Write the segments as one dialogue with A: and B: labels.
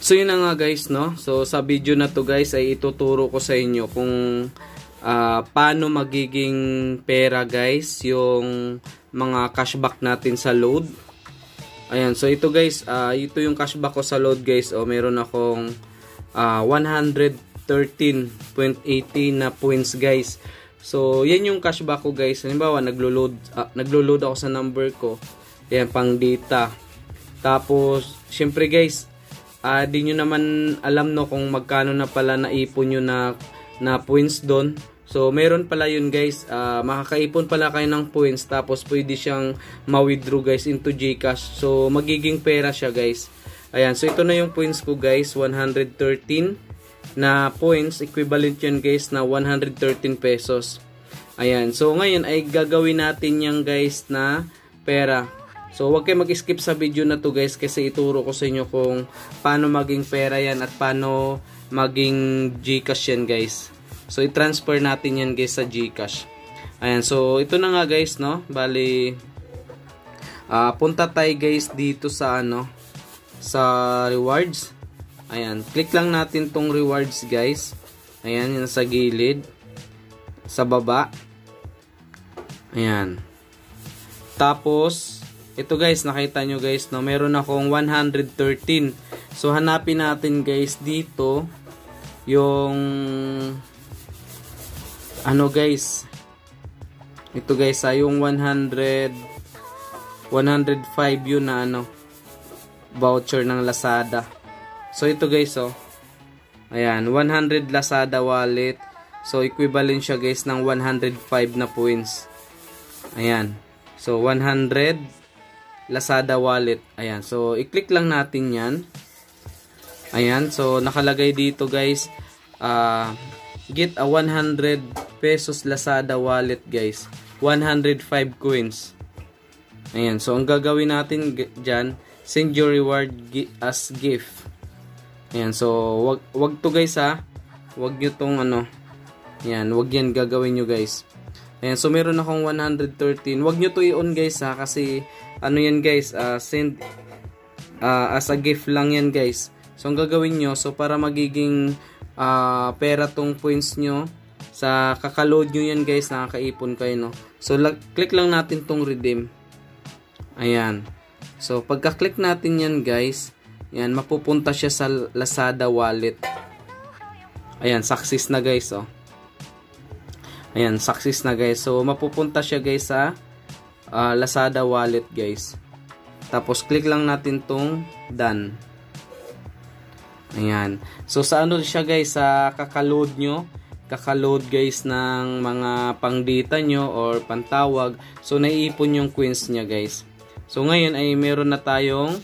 A: So yun na nga guys, no? So sa video na to guys ay ituturo ko sa inyo kung paano magiging pera guys yung mga cashback natin sa load. Ayan, so ito guys, ito yung cashback ko sa load guys. O meron akong 113.80 na points guys. So yan yung cashback ko guys. Halimbawa naglo-load ako sa number ko. Ayan, pang data. Tapos syempre guys, di nyo naman alam no kung magkano na pala naipon nyo na points doon. So meron pala yun guys, makakaipon pala kayo ng points, tapos pwede siyang ma-withdraw guys into GCash. So magiging pera siya guys. Ayan, so ito na yung points ko guys, 113 na points, equivalent yun guys na 113 pesos. Ayan, so ngayon ay gagawin natin yan guys na pera. So huwag kayo mag-skip sa video na to guys, kasi ituro ko sa inyo kung paano maging pera yan at paano maging GCash yan guys. So i-transfer natin yan guys sa GCash. Ayan, so ito na nga guys, no. Bali punta tayo guys dito sa sa rewards. Ayan, click lang natin tong rewards guys. Ayan, yun sa gilid, sa baba. Ayan. Tapos ito guys, nakita nyo guys, no, meron akong 113. So hanapin natin guys dito yung guys, ito guys, yung 105 yun na voucher ng Lazada. So ito guys, ayan, 100 Lazada wallet. So equivalent siya guys ng 105 na points. Ayan, so 100 Lazada wallet. Ayan, so i-click lang natin yan. Ayan, so nakalagay dito guys, get a 100 pesos Lazada wallet guys, 105 coins. Ayan, so ang gagawin natin dyan, send your reward as gift. Ayan, so wag to guys wag nyo tong ayan, wag yan gagawin nyo guys. Ayan, so meron akong 113. Wag nyo to i-on guys kasi yan guys, send as a gift lang yan guys. So ang gagawin nyo, so para magiging pera tong points nyo, sa kakaload nyo yan guys, nakakaipon kayo, no. So click lang natin tong redeem. Ayan, so pagka-click natin yan guys, yan, mapupunta siya sa Lazada wallet. Ayan, success na guys, Ayan, success na guys. So mapupunta siya guys sa Lazada wallet guys. Tapos click lang natin tong done. Ayan. So sa siya guys, sa kakaload nyo, kakaload guys ng mga pang data nyo or pantawag. So naiipon yung coins niya guys. So ngayon ay meron na tayong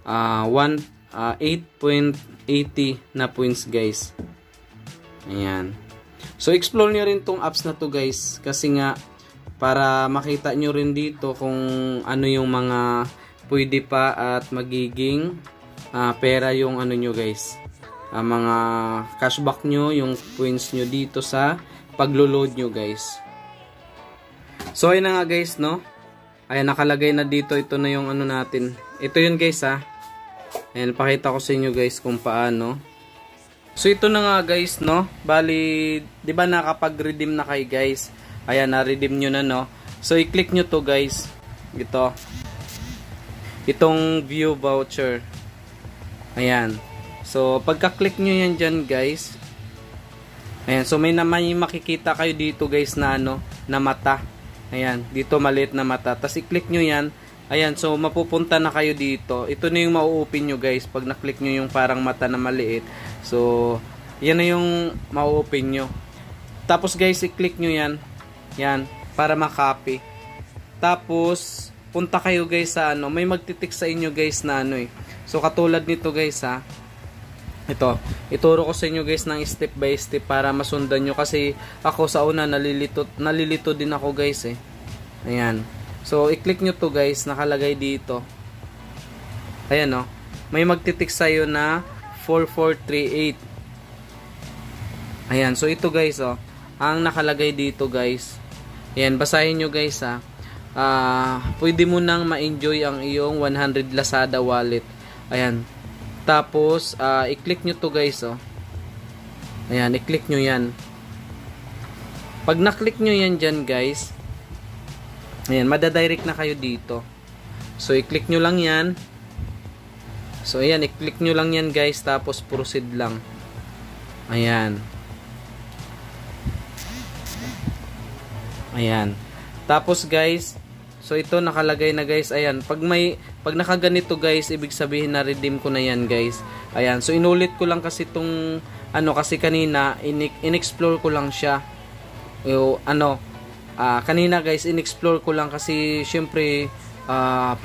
A: 8.80 na points guys. Ayan. So explore nyo rin tong apps na to guys, kasi nga para makita nyo rin dito kung ano yung mga pwede pa at magiging pera yung nyo guys, mga cashback nyo, yung points nyo dito sa paglo-load nyo guys. So ayun na nga guys, no. Ayan, nakalagay na dito, ito na yung natin. Ito yun guys Ayan, pakita ko sa inyo guys kung paano. So ito na nga guys, no. Bali, 'di ba nakapag-redeem na kayo guys? Ayan, na-redeem nyo na, no. So i-click nyo to guys. Ito. Itong view voucher. Ayan. So pagka-click nyo yan dyan guys. Ayan, so may makikita kayo dito guys na na mata. Ayan, dito maliit na mata. Tapos i-click nyo yan. Ayan, so mapupunta na kayo dito. Ito na yung mau-open nyo guys pag na-click nyo yung parang mata na maliit. So yan na yung mau-open nyo. Tapos guys, i-click nyo yan. Yan, para makopy. Tapos punta kayo guys sa may magtitik sa inyo guys na So katulad nito guys ito, ituro ko sa inyo guys ng step by step para masundan nyo, kasi ako sa una nalilito din ako guys Ayan. So i-click nyo to guys, nakalagay dito. Ayan may magtitik sa iyo na 4438. Ayan, so ito guys ang nakalagay dito guys. Ayan, basahin nyo guys pwede mo nang ma-enjoy ang iyong 100 Lazada wallet. Ayan. Tapos, i-click nyo to guys, oh. Ayan, i-click nyo yan. Pag na-click nyo yan dyan guys, ayan, madadirect na kayo dito. So, i-click nyo lang yan. So, ayan, i-click nyo lang yan guys, tapos proceed lang. Ayan. Ayan. Tapos guys, so ito nakalagay na guys, ayan, pag nakaganito guys, ibig sabihin na redeem ko na yan guys. Ayan, so inulit ko lang kasi itong, kasi kanina, in-explore ko lang siya. Kanina guys, in-explore ko lang kasi, syempre,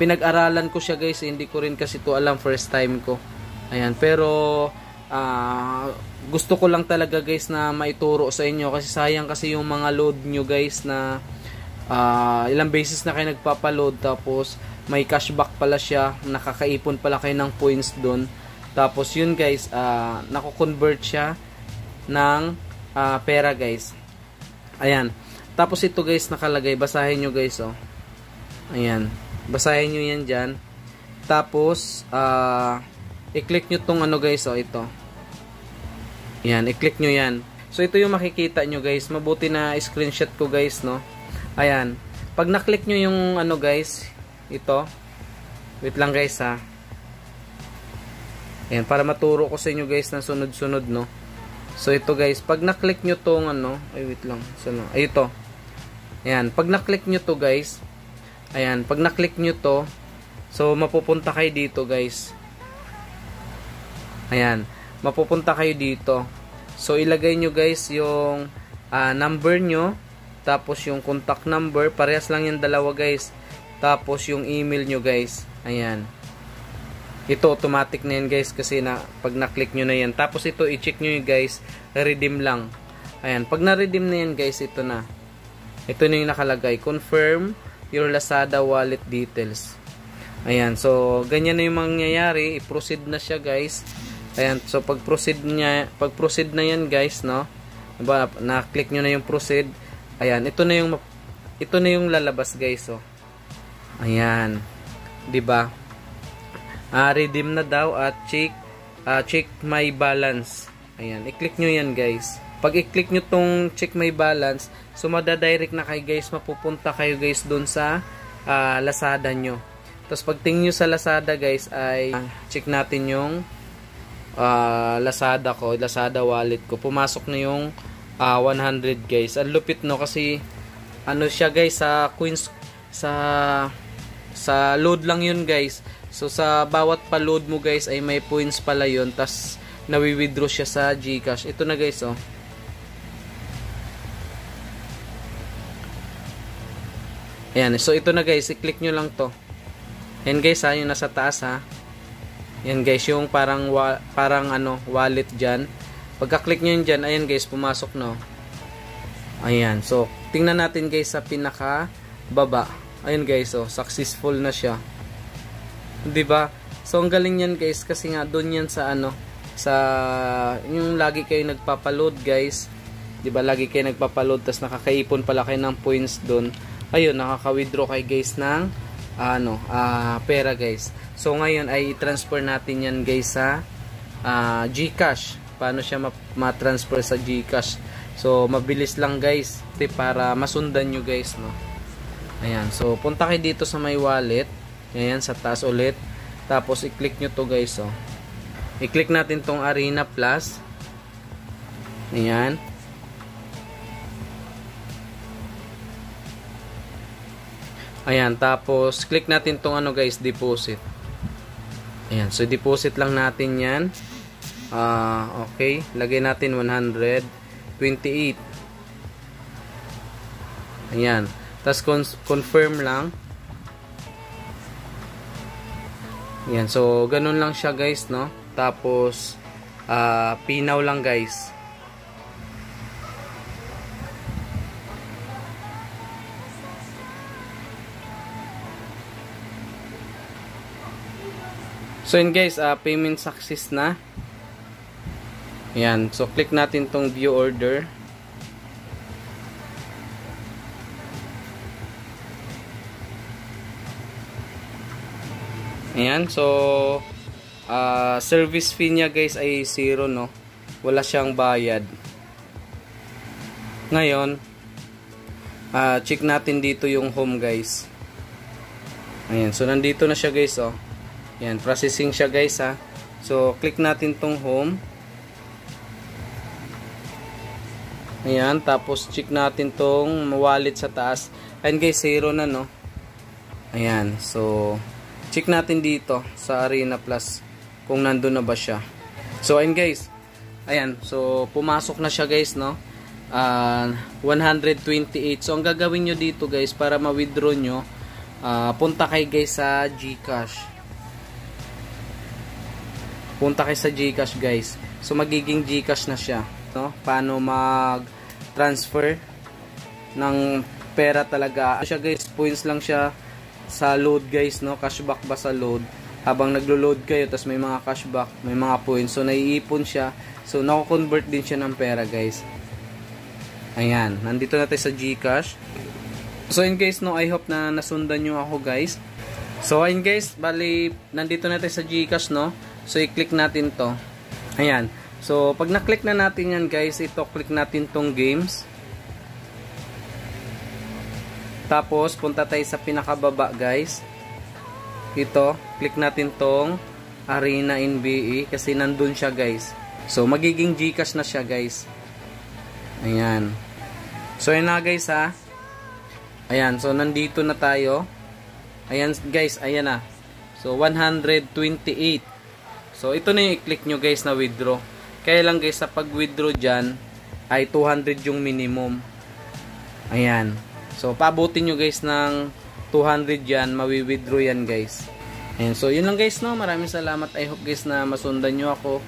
A: pinag-aralan ko siya guys, hindi ko rin kasi to alam, first time ko. Ayan, pero, gusto ko lang talaga guys na maituro sa inyo, kasi sayang kasi yung mga load nyo guys na, ilang beses na kayo nagpapaload tapos may cashback pala siya, nakakaipon pala kayo ng points doon. Tapos yun guys, nako-convert siya ng pera guys. Ayan. Tapos ito guys nakalagay, basahin nyo guys, oh. Ayan. Basahin nyo yan dyan. Tapos i-click nyo tong guys, oh, ito. Ayan, i-click nyo yan. So ito yung makikita nyo guys. Mabuti na screenshot ko guys, no. Ayan. Pag na-click nyo yung guys, ito. Wait lang guys, ha. Ayan, para maturo ko sa inyo guys na sunod-sunod, no. So ito guys, pag na-click nyo tong ay wait lang. So, ay ito. Ayan, pag na-click nyo to guys, ayan, pag na-click nyo to, so mapupunta kayo dito guys. Ayan, mapupunta kayo dito. So ilagay nyo guys yung number nyo, tapos yung contact number, parehas lang yung dalawa guys. Tapos yung email nyo guys. Ayan. Ito automatic na yan guys kasi pag na-click nyo na yan. Tapos ito i-check nyo yung guys, redeem lang. Ayan. Pag na-redeem na yan guys, ito na. Ito na yung nakalagay. Confirm your Lazada wallet details. Ayan. So, ganyan na yung mangyayari. I-proceed na siya guys. Ayan. So, pag proceed na yan guys, no? Diba, na-click nyo na yung proceed. Ayan, ito na yung lalabas guys, oh. Ayan. 'Di ba? Redeem na daw at check my balance. Ayan, i-click nyo yan guys. Pag i-click nyo tong check my balance, so madadirect na kayo guys, mapupunta kayo guys doon sa Lazada nyo. Tapos pag tingin nyo sa Lazada guys, ay check natin yung Lazada wallet ko. Pumasok na yung 100 guys. Ang lupit, no, kasi siya guys, sa coins, sa load lang yun guys. So sa bawat pa-load mo guys ay may points pala yun, tas nawi-withdraw siya sa GCash. Ito na guys, oh. Ayan, so ito na guys, i-click nyo lang to. Ayan guys, yung nasa taas, ha. Ayan guys, yung parang wallet dyan. Pagka-click nyo yun dyan, ayan guys, pumasok, no. Ayan, so tingnan natin guys sa pinaka baba. Ayan guys, oh, successful na siya. 'Di ba? So ang galing yan guys kasi nga doon yan sa sa yung lagi kayo nagpapaload guys. 'Di ba? Lagi kayo nagpapaload tas nakakaipon pala kayo ng points doon. Ayun, nakaka-withdraw kayo guys ng pera guys. So ngayon ay i-transfer natin yan guys sa GCash. Paano siya ma-transfer sa GCash? So mabilis lang guys, para masundan nyo guys, no. Ayan, so punta kayo dito sa my wallet. Ayan, sa taas ulit. Tapos i-click nyo to guys, oh. I-click natin tong Arena Plus. Ayan. Ayan, tapos click natin tong guys, deposit. Ayan, so deposit lang natin yan. Okay, lagay natin 128. Ayan, tapos confirm lang. Ayan, so ganun lang siya guys, no. Tapos pinaw lang guys. So yun guys, payment success na. Ayan, so click natin tong view order. Ayan, so service fee niya guys ay 0, no? Wala siyang bayad. Ngayon, check natin dito yung home guys. Ayan, so nandito na siya guys, oh. Ayan, processing siya guys, ha. So, click natin tong home. Ayan, tapos check natin tong wallet sa taas. Ayan guys, 0 na, no? Ayan, so check natin dito sa Arena Plus kung nandun na ba siya. So, ayan guys. Ayan, so pumasok na siya guys, no? 128. So, ang gagawin nyo dito guys, para ma-withdraw nyo, punta kayo guys sa GCash. Punta kayo sa GCash guys. So, magiging GCash na siya, no? Paano mag-transfer ng pera talaga. Siya guys, points lang siya sa load guys, no? Cashback ba sa load? Habang naglo-load kayo, tas may mga cashback, may mga points. So, naiipon siya. So, nako-convert din siya ng pera guys. Ayan, nandito na tayo sa GCash. So, in guys, no, I hope na nasundan nyo ako guys. So, ayun guys, bali, nandito na tayo sa GCash, no? So, i-click natin to. Ayan. So, pag na-click na natin yan guys, ito, click natin tong games. Tapos, punta tayo sa pinakababa guys. Ito, click natin tong Arena NBA kasi nandun siya guys. So, magiging GCash na siya guys. Ayan. So, yun na guys ha. Ayan, so nandito na tayo. Ayan guys, ayan na. So, 128. So, ito na yung i-click nyo guys na withdraw. Kaya lang guys, sa pag-withdraw dyan, ay 200 yung minimum. Ayan. So, paabutin nyo guys ng 200 yan, mawi-withdraw yan guys. Ayan, so yun lang guys, no. Maraming salamat. I hope guys na masundan nyo ako.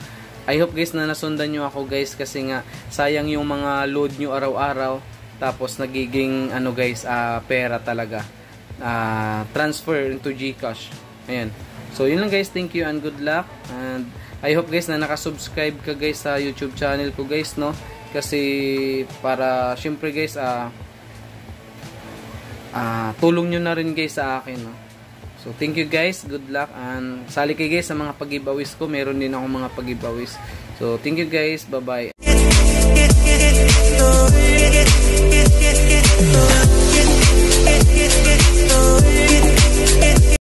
A: I hope guys na nasundan nyo ako guys, kasi nga sayang yung mga load nyo araw-araw, tapos nagiging ano guys, pera talaga. Transfer into GCash. Ayan. So yun lang guys, thank you and good luck. And I hope guys na nakasubscribe ka guys sa YouTube channel ko guys, no. Kasi para syempre guys, tulong nyo na rin guys sa akin, no? So, thank you guys. Good luck. And sali kayo guys sa mga pag-giveaways ko. Meron din ako mga pag-giveaways. So, thank you guys. Bye-bye.